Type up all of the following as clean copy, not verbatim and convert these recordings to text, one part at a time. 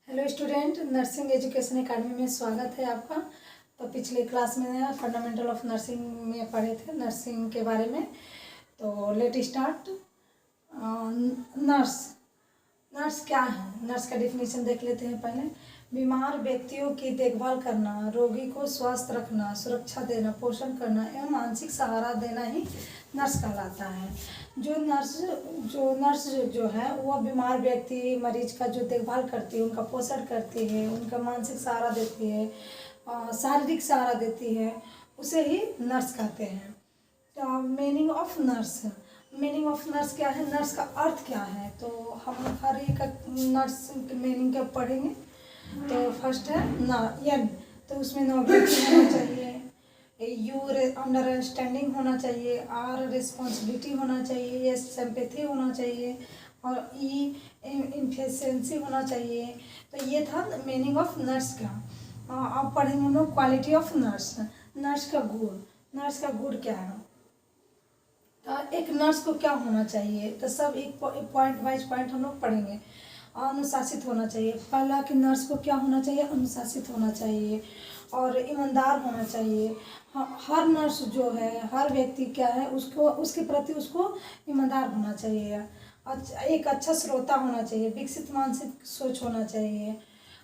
Hello student, nursing education academy में स्वागत है आपका। तो पिछले क्लास में फंडामेंटल ऑफ नर्सिंग में पढ़े थे नर्सिंग के बारे में। तो लेट स्टार्ट। नर्स नर्स क्या है? नर्स का डिफिनीशन देख लेते हैं पहले। बीमार व्यक्तियों की देखभाल करना, रोगी को स्वस्थ रखना, सुरक्षा देना, पोषण करना एवं मानसिक सहारा देना ही नर्स कहलाता है। जो नर्स जो है वह बीमार व्यक्ति मरीज का जो देखभाल करती है, उनका पोषण करती है, उनका मानसिक सहारा देती है, शारीरिक सहारा देती है, उसे ही नर्स कहते हैं। तो मीनिंग ऑफ नर्स क्या है? नर्स का अर्थ क्या है? तो हम हर एक नर्स के मीनिंग के पढ़ेंगे। तो फर्स्ट है एन, तो उसमें नॉबिलिटी होना चाहिए, यू अंडरस्टैंडिंग होना चाहिए, आर रिस्पॉन्सिबिलिटी होना चाहिए, एस सिंपैथी होना चाहिए और ई इफिशिएंसी होना चाहिए। तो ये था मीनिंग ऑफ नर्स का। अब पढ़ेंगे हम लोग क्वालिटी ऑफ नर्स। नर्स का गुण क्या है? तो एक नर्स को क्या होना चाहिए? तो सब एक पॉइंट वाइज पॉइंट हम लोग पढ़ेंगे। अनुशासित होना चाहिए। पहला कि नर्स को क्या होना चाहिए? अनुशासित होना चाहिए और ईमानदार होना चाहिए। हर नर्स जो है, हर व्यक्ति क्या है, उसको उसके प्रति उसको ईमानदार होना चाहिए। एक अच्छा श्रोता होना चाहिए, विकसित मानसिक सोच होना चाहिए,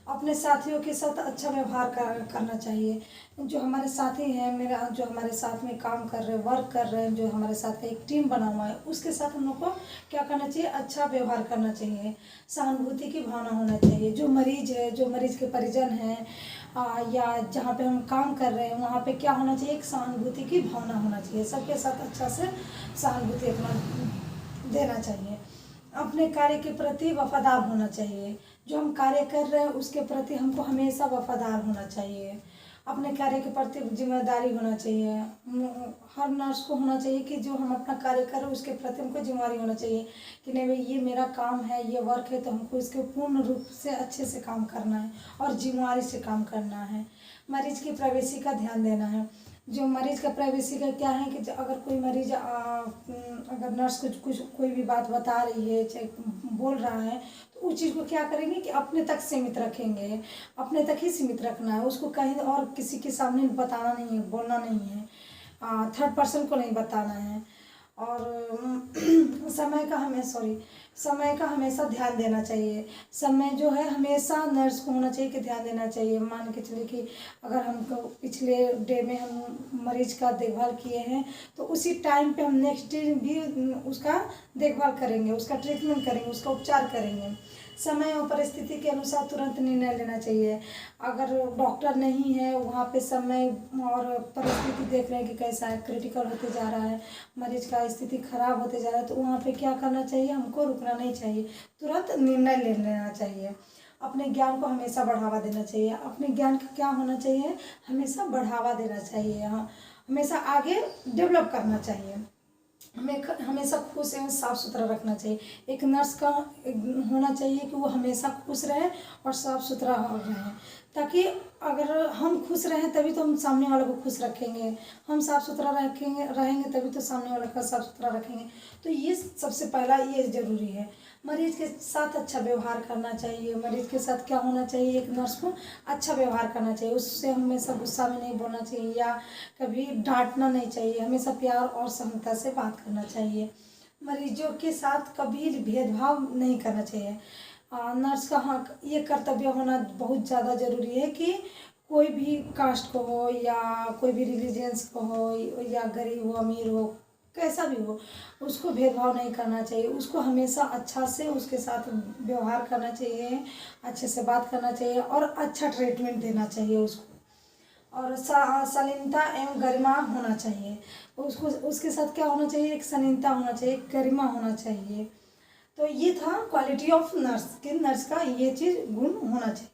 अपने साथियों के साथ अच्छा व्यवहार करना चाहिए। जो हमारे साथी हैं, जो हमारे साथ में काम कर रहे हैं, वर्क कर रहे हैं, जो हमारे साथ एक टीम बना हुआ है, उसके साथ हम लोग को क्या करना चाहिए? अच्छा व्यवहार करना चाहिए। सहानुभूति की भावना होना चाहिए। जो मरीज है, जो मरीज के परिजन हैं या जहाँ पे हम काम कर रहे हैं, वहाँ पे क्या होना चाहिए? एक सहानुभूति की भावना होना चाहिए। सबके साथ अच्छा से सहानुभूति अपना देना चाहिए। अपने कार्य के प्रति वफादार होना चाहिए। जो हम कार्य कर रहे हैं उसके प्रति हमको हमेशा वफादार होना चाहिए। अपने कार्य के प्रति जिम्मेदारी होना चाहिए। हर नर्स को होना चाहिए कि जो हम अपना कार्य कर रहे हैं उसके प्रति हमको जिम्मेदारी होना चाहिए कि नहीं भाई, ये मेरा काम है, ये वर्क है, तो हमको इसके पूर्ण रूप से अच्छे से काम करना है और जिम्मेदारी से काम करना है। मरीज की प्राइवेसी का ध्यान देना है। जो मरीज का प्राइवेसी का क्या है कि अगर कोई मरीज अगर नर्स कुछ कोई भी बात बता रही है, चाहे बोल रहा है, तो उस चीज़ को क्या करेंगे कि अपने तक सीमित रखेंगे। अपने तक ही सीमित रखना है, उसको कहीं और किसी के सामने बताना नहीं है, बोलना नहीं है, थर्ड पर्सन को नहीं बताना है। और समय का हमेशा ध्यान देना चाहिए। समय जो है हमेशा नर्स को होना चाहिए कि ध्यान देना चाहिए। मान के चलिए कि अगर हमको पिछले डे में हम मरीज का देखभाल किए हैं, तो उसी टाइम पे हम नेक्स्ट डे भी उसका देखभाल करेंगे, उसका ट्रीटमेंट करेंगे, उसका उपचार करेंगे। समय और परिस्थिति के अनुसार तुरंत निर्णय लेना चाहिए। अगर डॉक्टर नहीं है वहाँ पे समय और परिस्थिति देख रहे हैं कि कैसा है, क्रिटिकल होते जा रहा है, मरीज का स्थिति खराब होते जा रहा है, तो वहाँ पे क्या करना चाहिए? हमको रुकना नहीं चाहिए, तुरंत निर्णय ले लेना चाहिए। अपने ज्ञान को हमेशा बढ़ावा देना चाहिए। अपने ज्ञान का क्या होना चाहिए? हमेशा बढ़ावा देना चाहिए। हाँ, हमेशा आगे डेवलप करना चाहिए। हमें हमेशा खुश एवं साफ सुथरा रखना चाहिए। एक नर्स का होना चाहिए कि वो हमेशा खुश रहे और साफ सुथरा रहे, ताकि अगर हम खुश रहें तभी तो हम सामने वाले को खुश रखेंगे। हम साफ सुथरा रहेंगे तभी तो सामने वाले का साफ सुथरा रखेंगे। तो ये सबसे पहला ये ज़रूरी है। मरीज के साथ अच्छा व्यवहार करना चाहिए। मरीज के साथ क्या होना चाहिए? एक नर्स को अच्छा व्यवहार करना चाहिए। उससे हमेशा गुस्सा में नहीं बोलना चाहिए या कभी डांटना नहीं चाहिए। हमेशा प्यार और सहनता से बात करना चाहिए। मरीजों के साथ कभी भेदभाव नहीं करना चाहिए। नर्स का हाँ ये कर्तव्य होना बहुत ज़्यादा ज़रूरी है कि कोई भी कास्ट को हो या कोई भी रिलीजियंस को हो या गरीब हो अमीर हो, कैसा भी हो, उसको भेदभाव नहीं करना चाहिए। उसको हमेशा अच्छा से उसके साथ व्यवहार करना चाहिए, अच्छे से बात करना चाहिए और अच्छा ट्रीटमेंट देना चाहिए उसको। और शालीनता एवं गरिमा होना चाहिए। उसको उसके साथ क्या होना चाहिए? एक शालीनता होना चाहिए, गरिमा होना चाहिए। तो ये था क्वालिटी ऑफ नर्स कि नर्स का ये चीज़ गुण होना चाहिए।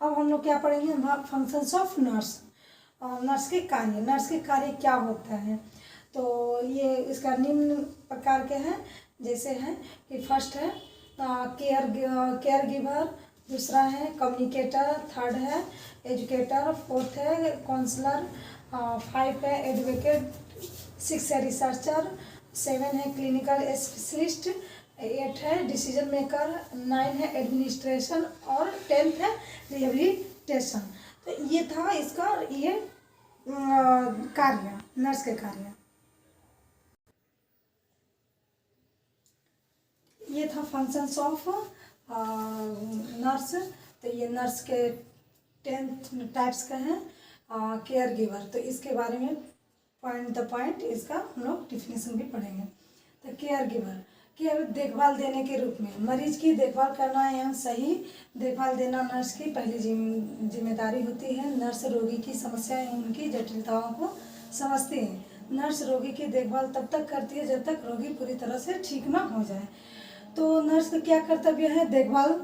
अब हम लोग क्या पढ़ेंगे? Functions of nurse. नर्स के कार्य क्या होता है? तो ये इसका निम्न प्रकार के हैं, जैसे हैं कि फर्स्ट है केयर गिवर, दूसरा है कम्युनिकेटर, थर्ड है एजुकेटर, फोर्थ है काउंसलर, फाइव है एडवोकेट, सिक्स है रिसर्चर, सेवन है क्लिनिकल स्पेशलिस्ट, 8 है डिसीजन मेकर, 9 है एडमिनिस्ट्रेशन और 10th है रिहेबिलिटेशन। तो ये था इसका ये कार्य, नर्स के कार्य। ये था फंक्शंस ऑफ नर्स। तो ये नर्स के 10 टाइप्स का है। केयर गिवर, तो इसके बारे में पॉइंट इसका हम लोग डिफिनेशन भी पढ़ेंगे। तो केयर गिवर, केयर देखभाल देने के रूप में मरीज की देखभाल करना एवं सही देखभाल देना नर्स की पहली जिम्मेदारी होती है। नर्स रोगी की समस्या एवं उनकी जटिलताओं को समझती है। नर्स रोगी की देखभाल तब तक करती है जब तक रोगी पूरी तरह से ठीक ना हो जाए। तो नर्स का क्या कर्तव्य है देखभाल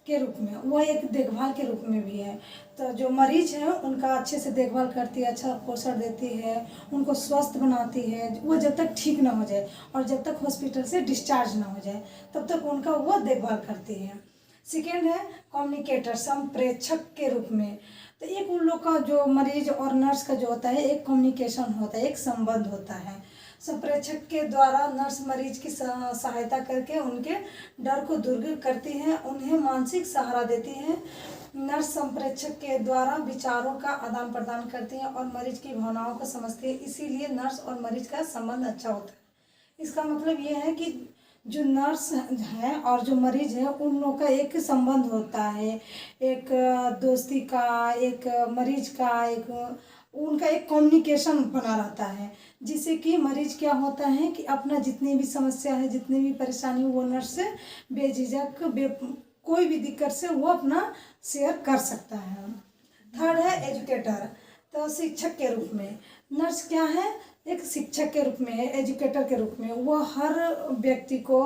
के रूप में, वह एक देखभाल के रूप में भी है। तो जो मरीज हैं उनका अच्छे से देखभाल करती है, अच्छा पोषण देती है, उनको स्वस्थ बनाती है, वो जब तक ठीक ना हो जाए और जब तक हॉस्पिटल से डिस्चार्ज ना हो जाए तब तक उनका वो देखभाल करती है। सेकेंड है कम्युनिकेटर, संप्रेषक के रूप में। तो एक उन लोग का जो मरीज और नर्स का जो होता है एक कम्युनिकेशन होता है, एक संबंध होता है। संप्रेषक के द्वारा नर्स मरीज की सहायता करके उनके डर को दूर करती है, उन्हें मानसिक सहारा देती है। नर्स संप्रेषक के द्वारा विचारों का आदान प्रदान करती है और मरीज की भावनाओं को समझती है, इसीलिए नर्स और मरीज का संबंध अच्छा होता है। इसका मतलब ये है कि जो नर्स है और जो मरीज है उन लोगों का एक संबंध होता है, एक दोस्ती का, एक मरीज का, एक उनका एक कम्युनिकेशन बना रहता है, जिससे कि मरीज क्या होता है कि अपना जितनी भी समस्या है, जितनी भी परेशानी वो नर्स से बेझिझक कोई भी दिक्कत से वो अपना शेयर कर सकता है। थर्ड है एजुकेटर, तो शिक्षक के रूप में नर्स क्या है, एक शिक्षक के रूप में है, एजुकेटर के रूप में। वो हर व्यक्ति को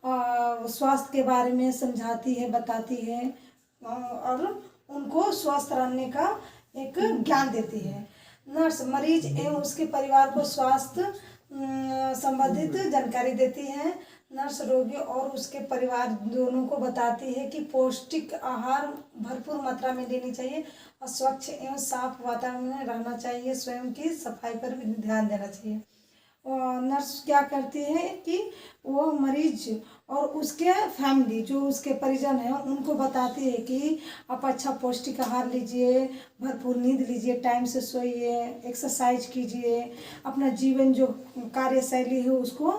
स्वास्थ्य के बारे में समझाती है, बताती है और उनको स्वस्थ रहने का एक ज्ञान देती है। नर्स मरीज एवं उसके परिवार को स्वास्थ्य संबंधित जानकारी देती है। नर्स रोगी और उसके परिवार दोनों को बताती है कि पौष्टिक आहार भरपूर मात्रा में लेनी चाहिए और स्वच्छ एवं साफ वातावरण में रहना चाहिए, स्वयं की सफाई पर भी ध्यान देना चाहिए। और नर्स क्या करती है कि वो मरीज और उसके फैमिली जो उसके परिजन हैं उनको बताती है कि आप अच्छा पौष्टिक आहार लीजिए, भरपूर नींद लीजिए, टाइम से सोइए, एक्सरसाइज कीजिए, अपना जीवन जो कार्यशैली है उसको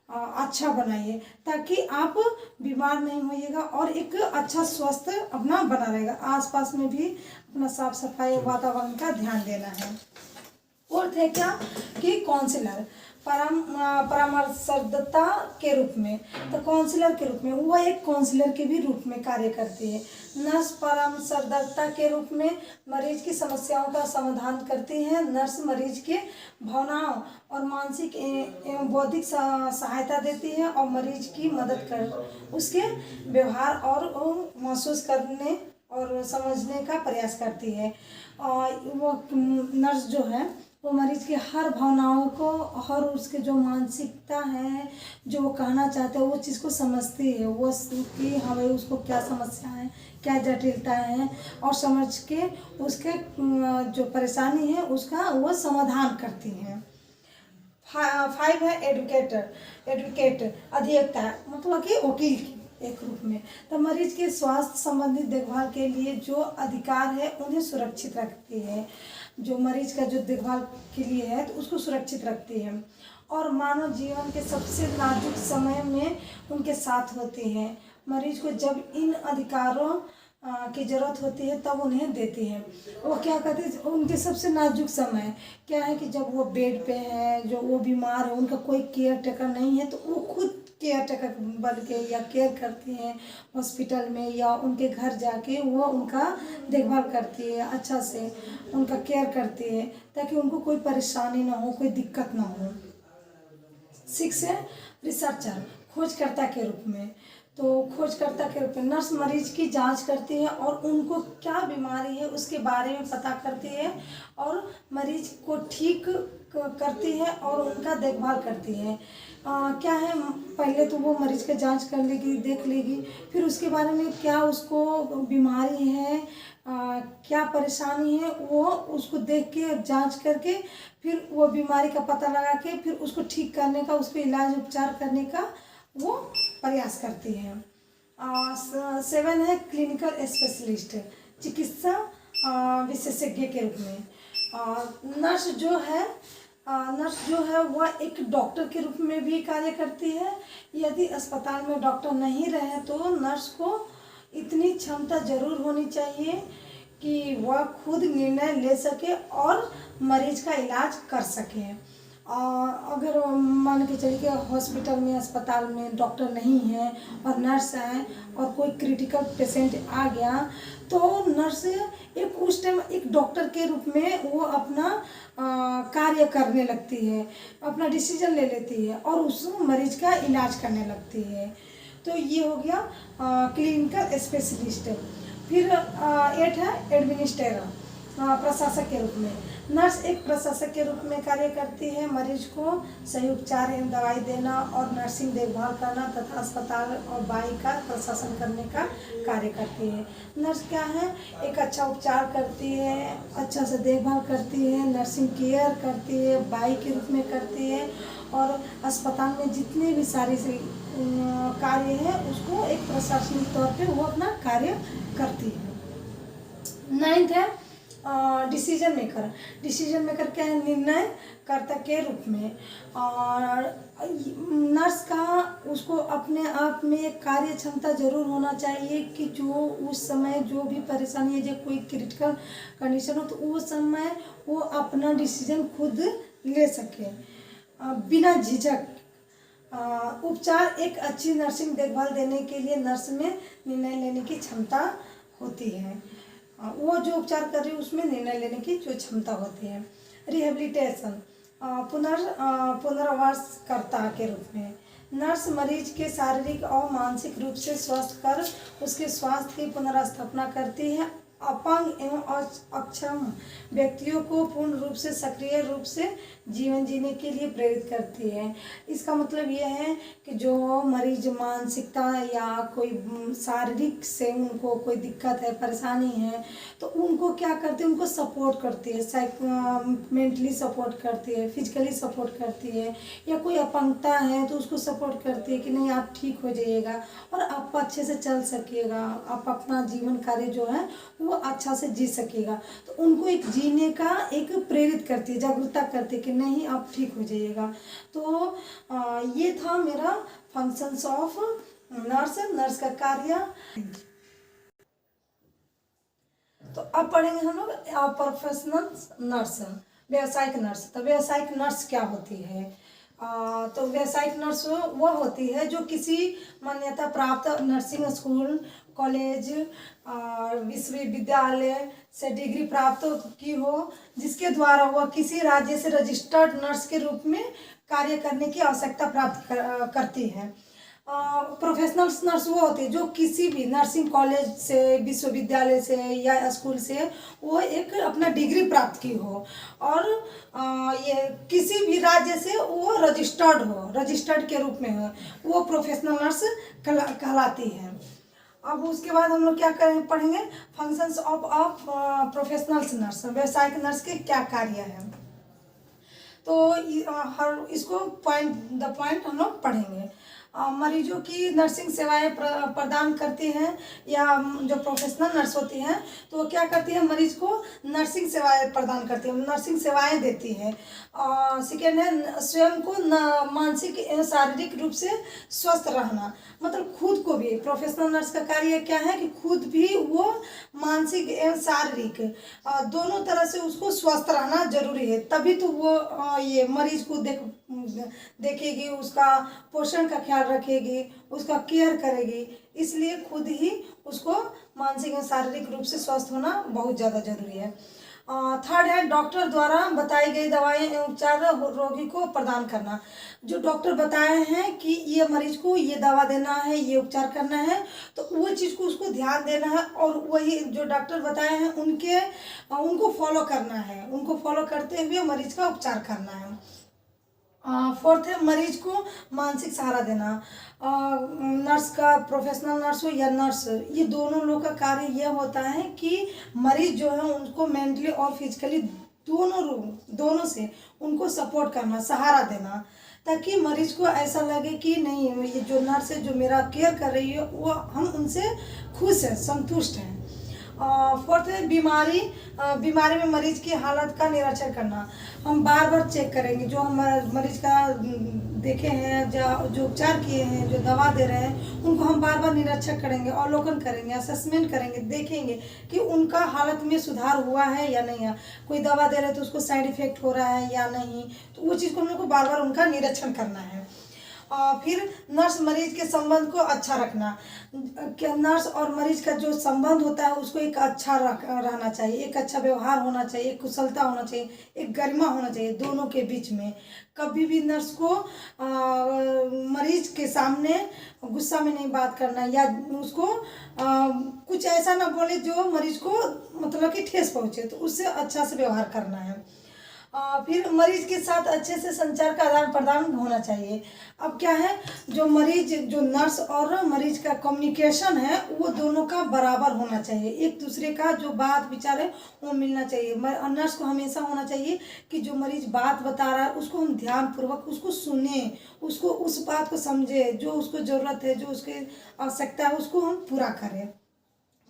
अच्छा बनाइए ताकि आप बीमार नहीं होइएगा और एक अच्छा स्वस्थ अपना बना रहेगा। आसपास में भी अपना साफ सफाई वातावरण का ध्यान देना है। फोर्थ है क्या कि काउंसलर, परामर्शदाता के रूप में। तो काउंसलर के रूप में वह एक काउंसलर के भी रूप में कार्य करती है। नर्स परामर्शदाता के रूप में मरीज की समस्याओं का समाधान करती है। नर्स मरीज के भावनाओं और मानसिक एवं बौद्धिक सहायता देती है और मरीज की मदद कर उसके व्यवहार और महसूस करने और समझने का प्रयास करती है। और वो नर्स जो है वो मरीज के हर भावनाओं को, हर उसके जो मानसिकता है, जो वो कहना चाहते हैं वो चीज़ को समझती है, वो कि हाँ भाई उसको क्या समस्या है, क्या जटिलता है, और समझ के उसके जो परेशानी है उसका वो समाधान करती हैं। 5 है एडवोकेट, अधिवक्ता, मतलब कि वकील की एक रूप में। तो मरीज के स्वास्थ्य संबंधित देखभाल के लिए जो अधिकार है उन्हें सुरक्षित रखती है, जो मरीज का जो देखभाल के लिए है तो उसको सुरक्षित रखती है और मानव जीवन के सबसे नाजुक समय में उनके साथ होती है। मरीज को जब इन अधिकारों की ज़रूरत होती है तब उन्हें देती है। वो क्या कहते हैं, उनके सबसे नाजुक समय क्या है कि जब वो बेड पे है, जो वो बीमार है, उनका कोई केयर टेकर नहीं है, तो वो खुद केयर टेकर बन के या केयर करती हैं हॉस्पिटल में या उनके घर जाके वो उनका देखभाल करती है, अच्छा से उनका केयर करती है ताकि उनको कोई परेशानी ना हो, कोई दिक्कत ना हो। 6 है रिसर्चर, खोजकर्ता के रूप में। तो खोजकर्ता के रूप में नर्स मरीज की जांच करती है और उनको क्या बीमारी है उसके बारे में पता करती है और मरीज को ठीक करती है और उनका देखभाल करती है। क्या है, पहले तो वो मरीज का जांच कर लेगी, देख लेगी, फिर उसके बारे में क्या उसको बीमारी है, क्या परेशानी है, वो उसको देख के जांच करके फिर वो बीमारी का पता लगा के फिर उसको ठीक करने का, उसको इलाज उपचार करने का वो प्रयास करती है। 7 है क्लिनिकल स्पेशलिस्ट, चिकित्सा विशेषज्ञ के रूप में। नर्स जो है वह एक डॉक्टर के रूप में भी कार्य करती है। यदि अस्पताल में डॉक्टर नहीं रहे तो नर्स को इतनी क्षमता जरूर होनी चाहिए कि वह खुद निर्णय ले सके और मरीज का इलाज कर सके। अगर मान के चलिए कि हॉस्पिटल में, अस्पताल में डॉक्टर नहीं है और नर्स है और कोई क्रिटिकल पेशेंट आ गया तो नर्स एक उस टाइम एक डॉक्टर के रूप में वो अपना कार्य करने लगती है, अपना डिसीजन ले लेती है और उस मरीज का इलाज करने लगती है। तो ये हो गया क्लिनिकल स्पेशलिस्ट। फिर 8 है एडमिनिस्ट्रेटर, प्रशासक के रूप में। नर्स एक प्रशासक के रूप में कार्य करती है, मरीज को सही उपचार एवं दवाई देना और नर्सिंग देखभाल करना तथा अस्पताल और बाई का प्रशासन करने का कार्य करती है। नर्स क्या है, एक अच्छा उपचार करती है, अच्छा से देखभाल करती है, नर्सिंग केयर करती है, बाई के रूप में करती है और अस्पताल में जितने भी सारे कार्य है उसको एक प्रशासनिक तौर पे वो अपना कार्य करती है। 9th है डिसीजन मेकर। डिसीजन मेकर क्या है, निर्णय कर्ता के रूप में। और नर्स का उसको अपने आप में कार्य क्षमता जरूर होना चाहिए कि जो उस समय जो भी परेशानी है, जो कोई क्रिटिकल कंडीशन हो तो उस समय वो अपना डिसीजन खुद ले सके बिना झिझक। उपचार एक अच्छी नर्सिंग देखभाल देने के लिए नर्स में निर्णय लेने की क्षमता होती है। वो जो उपचार कर रही है उसमें निर्णय लेने की जो क्षमता होती है। रिहेबिलिटेशन, पुनर्वासकर्ता के रूप में। नर्स मरीज के शारीरिक और मानसिक रूप से स्वस्थ कर उसके स्वास्थ्य की पुनर्स्थापना करती है। अपंग एवं अक्षम व्यक्तियों को पूर्ण रूप से सक्रिय रूप से जीवन जीने के लिए प्रेरित करती है। इसका मतलब यह है कि जो मरीज मानसिकता या कोई शारीरिक से उनको कोई दिक्कत है, परेशानी है तो उनको क्या करती है, उनको सपोर्ट करती है, मेंटली सपोर्ट करती है, फिजिकली सपोर्ट करती है, या कोई अपंगता है तो उसको सपोर्ट करती है कि नहीं आप ठीक हो जाइएगा और आप अच्छे से चल सकिएगा, आप अपना जीवन कार्य जो है वो अच्छा से जी सकेगा। तो उनको एक जीने का एक प्रेरित करती है, जागरूकता करती है कि नहीं आप ठीक हो जाइएगा। तो ये था मेरा फंक्शंस ऑफ नर्स, नर्स का कार्य। तो अब पढ़ेंगे हम लोग प्रोफेशनल नर्स, व्यावसायिक नर्स। तो व्यावसायिक नर्स क्या होती है? तो व्यावसायिक नर्स वह होती है जो किसी मान्यता प्राप्त नर्सिंग स्कूल, कॉलेज और विश्वविद्यालय से डिग्री प्राप्त की हो, जिसके द्वारा वह किसी राज्य से रजिस्टर्ड नर्स के रूप में कार्य करने की आवश्यकता प्राप्त करती है। प्रोफेशनल नर्स वो होती है जो किसी भी नर्सिंग कॉलेज से, विश्वविद्यालय से या स्कूल से वो एक अपना डिग्री प्राप्त की हो और ये किसी भी राज्य से वो रजिस्टर्ड के रूप में हो, वो प्रोफेशनल नर्स कहलाती है। अब उसके बाद हम लोग क्या पढ़ेंगे, फंक्शंस ऑफ प्रोफेशनल नर्स, व्यावसायिक नर्स के क्या कार्य है। तो हर इसको पॉइंट हम लोग पढ़ेंगे। मरीजों की नर्सिंग सेवाएं प्रदान करती हैं, या जो प्रोफेशनल नर्स होती हैं तो वो क्या करती है, मरीज को नर्सिंग सेवाएं प्रदान करती है, नर्सिंग सेवाएं देती है। सेकेंड है स्वयं को मानसिक एवं शारीरिक रूप से स्वस्थ रहना, मतलब खुद को भी प्रोफेशनल नर्स का कार्य क्या है कि खुद भी वो मानसिक एवं शारीरिक दोनों तरह से उसको स्वस्थ रहना जरूरी है, तभी तो वो ये मरीज को देखेगी, उसका पोषण का ख्याल रखेगी, उसका केयर करेगी। इसलिए खुद ही उसको मानसिक एवं शारीरिक रूप से स्वस्थ होना बहुत ज़्यादा जरूरी है। थर्ड है डॉक्टर द्वारा बताई गई दवाएं एवं उपचार रोगी को प्रदान करना। जो डॉक्टर बताए हैं कि ये मरीज को ये दवा देना है, ये उपचार करना है, तो वो चीज़ को उसको ध्यान देना है और वही जो डॉक्टर बताए हैं उनको फॉलो करना है, उनको फॉलो करते हुए मरीज का उपचार करना है। फोर्थ है मरीज को मानसिक सहारा देना। नर्स का, प्रोफेशनल नर्स हो या नर्स, ये दोनों लोग का कार्य यह होता है कि मरीज जो है उनको मेंटली और फिजिकली दोनों से उनको सपोर्ट करना, सहारा देना। ताकि मरीज को ऐसा लगे कि नहीं, ये जो नर्स है जो मेरा केयर कर रही है वो हम उनसे खुश हैं, संतुष्ट हैं। फोर्थ है बीमारी में मरीज की हालत का निरीक्षण करना। हम बार बार चेक करेंगे, जो हम मरीज का देखे हैं, जो उपचार किए हैं, जो दवा दे रहे हैं, उनको हम बार बार निरीक्षण करेंगे, अवलोकन करेंगे, असेसमेंट करेंगे, देखेंगे कि उनका हालत में सुधार हुआ है या नहीं है। कोई दवा दे रहे हैं तो उसको साइड इफेक्ट हो रहा है या नहीं, तो वो चीज़ को हम लोग को बार बार उनका निरीक्षण करना है। फिर नर्स मरीज के संबंध को अच्छा रखना। नर्स और मरीज का जो संबंध होता है उसको एक अच्छा रहना चाहिए, एक अच्छा व्यवहार होना चाहिए, एक कुशलता होना चाहिए, एक गरिमा होना चाहिए दोनों के बीच में। कभी भी नर्स को मरीज के सामने गुस्सा में नहीं बात करना, या उसको कुछ ऐसा ना बोले जो मरीज को मतलब कि ठेस पहुँचे, तो उससे अच्छा से व्यवहार करना है। फिर मरीज के साथ अच्छे से संचार का आदान प्रदान होना चाहिए। अब क्या है, जो नर्स और मरीज का कम्युनिकेशन है वो दोनों का बराबर होना चाहिए, एक दूसरे का जो बात विचार है वो मिलना चाहिए। नर्स को हमेशा होना चाहिए कि जो मरीज बात बता रहा है उसको हम ध्यानपूर्वक उसको सुने, उसको उस बात को समझे, जो उसको ज़रूरत है, जो उसकी आवश्यकता है उसको हम पूरा करें।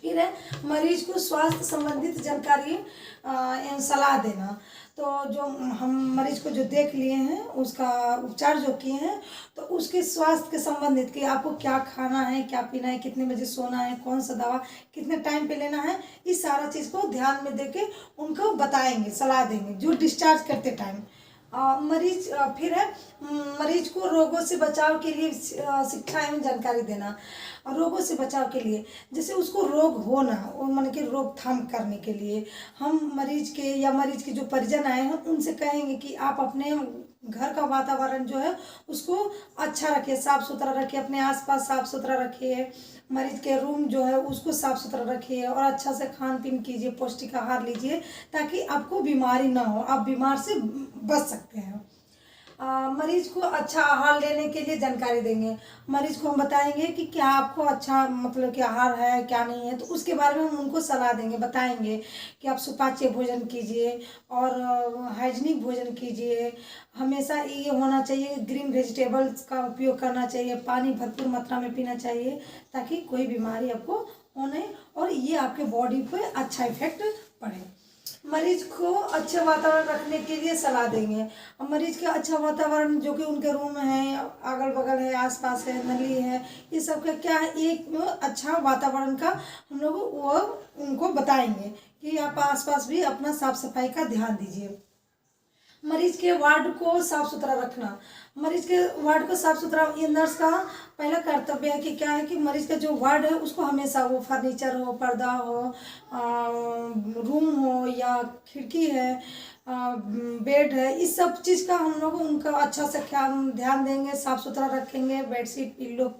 फिर है मरीज को स्वास्थ्य संबंधित जानकारी एवं सलाह देना। तो जो हम मरीज को जो देख लिए हैं, उसका उपचार जो किए हैं, तो उसके स्वास्थ्य के संबंधित कि आपको क्या खाना है, क्या पीना है, कितने बजे सोना है, कौन सा दवा कितने टाइम पे लेना है, इस सारा चीज़ को ध्यान में देके उनको बताएंगे, सलाह देंगे जो डिस्चार्ज करते टाइम। फिर है मरीज को रोगों से बचाव के लिए शिक्षा एवं जानकारी देना। रोगों से बचाव के लिए, जैसे उसको रोग हो ना, वो मन के रोकथाम करने के लिए हम मरीज के जो परिजन आए हैं उनसे कहेंगे कि आप अपने घर का वातावरण जो है उसको अच्छा रखिए, साफ सुथरा रखिए, अपने आसपास साफ सुथरा रखिए, मरीज के रूम जो है उसको साफ सुथरा रखिए और अच्छा से खान पीन कीजिए, पौष्टिक आहार लीजिए ताकि आपको बीमारी ना हो, आप बीमार से बच सकते हैं। मरीज को अच्छा आहार लेने के लिए जानकारी देंगे। मरीज को हम बताएंगे कि क्या आपको अच्छा मतलब कि आहार है, क्या नहीं है, तो उसके बारे में हम उनको सलाह देंगे, बताएंगे कि आप सुपाच्य भोजन कीजिए और हाइजीनिक भोजन कीजिए। हमेशा ये होना चाहिए, ग्रीन वेजिटेबल्स का उपयोग करना चाहिए, पानी भरपूर मात्रा में पीना चाहिए ताकि कोई बीमारी आपको हो नहीं और ये आपके बॉडी पे अच्छा इफेक्ट पड़े। मरीज को अच्छे वातावरण रखने के लिए सलाह देंगे। और मरीज का अच्छा वातावरण जो कि उनके रूम है, अगल बगल है, आसपास है, नली है, ये सब का क्या है, एक अच्छा वातावरण का हम लोग वो उनको बताएंगे कि आप आसपास भी अपना साफ सफाई का ध्यान दीजिए। मरीज के वार्ड को साफ सुथरा रखना। मरीज के वार्ड को साफ सुथरा, ये नर्स का पहला कर्तव्य है कि क्या है कि मरीज का जो वार्ड है उसको हमेशा, वो फर्नीचर हो, पर्दा हो, रूम हो या खिड़की है, बेड है, इस सब चीज़ का हम लोग उनका अच्छा से ध्यान देंगे, साफ सुथरा रखेंगे। बेडशीट, पिल्लो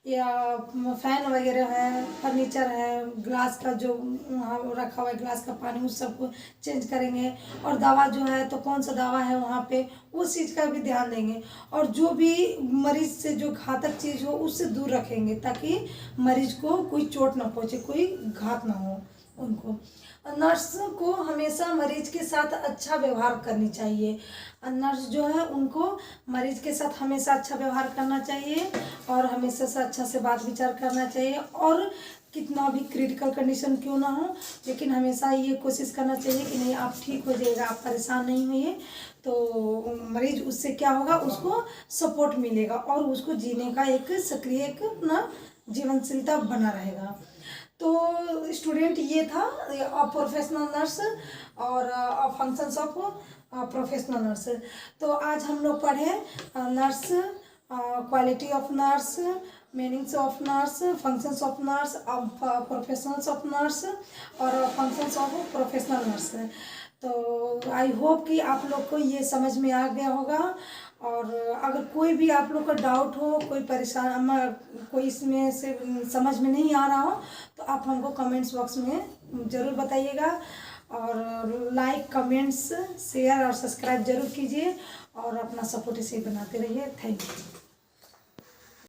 या फैन वगैरह है, फर्नीचर है, ग्लास का जो वहाँ रखा हुआ है ग्लास का पानी, उस सबको चेंज करेंगे। और दवा जो है तो कौन सा दवा है वहाँ पे, उस चीज़ का भी ध्यान देंगे। और जो भी मरीज से जो घातक चीज़ हो उससे दूर रखेंगे ताकि मरीज को कोई चोट ना पहुँचे, कोई घात ना हो उनको। नर्स को हमेशा मरीज के साथ अच्छा व्यवहार करनी चाहिए। नर्स जो है उनको मरीज के साथ हमेशा अच्छा व्यवहार करना चाहिए और हमेशा से अच्छा से बात विचार करना चाहिए। और कितना भी क्रिटिकल कंडीशन क्यों ना हो, लेकिन हमेशा ये कोशिश करना चाहिए कि नहीं, आप ठीक हो जाएगा, आप परेशान नहीं होइए, तो मरीज उससे क्या होगा, उसको सपोर्ट मिलेगा और उसको जीने का एक सक्रिय एक अपना जीवनशीलता बना रहेगा। तो स्टूडेंट ये था प्रोफेशनल नर्स और फंक्शंस ऑफ प्रोफेशनल नर्स। तो आज हम लोग पढ़े nurse, quality of nurse, meanings of nurse, functions of nurse, professionals of nurse और फंक्शंस ऑफ प्रोफेशनल नर्स। तो आई होप कि आप लोग को ये समझ में आ गया होगा। और अगर कोई भी आप लोग का डाउट हो, कोई परेशान, कोई इसमें से समझ में नहीं आ रहा हो, तो आप हमको कमेंट्स बॉक्स में ज़रूर बताइएगा। और लाइक, कमेंट्स, शेयर और सब्सक्राइब जरूर कीजिए और अपना सपोर्ट इसे बनाते रहिए। Thank you.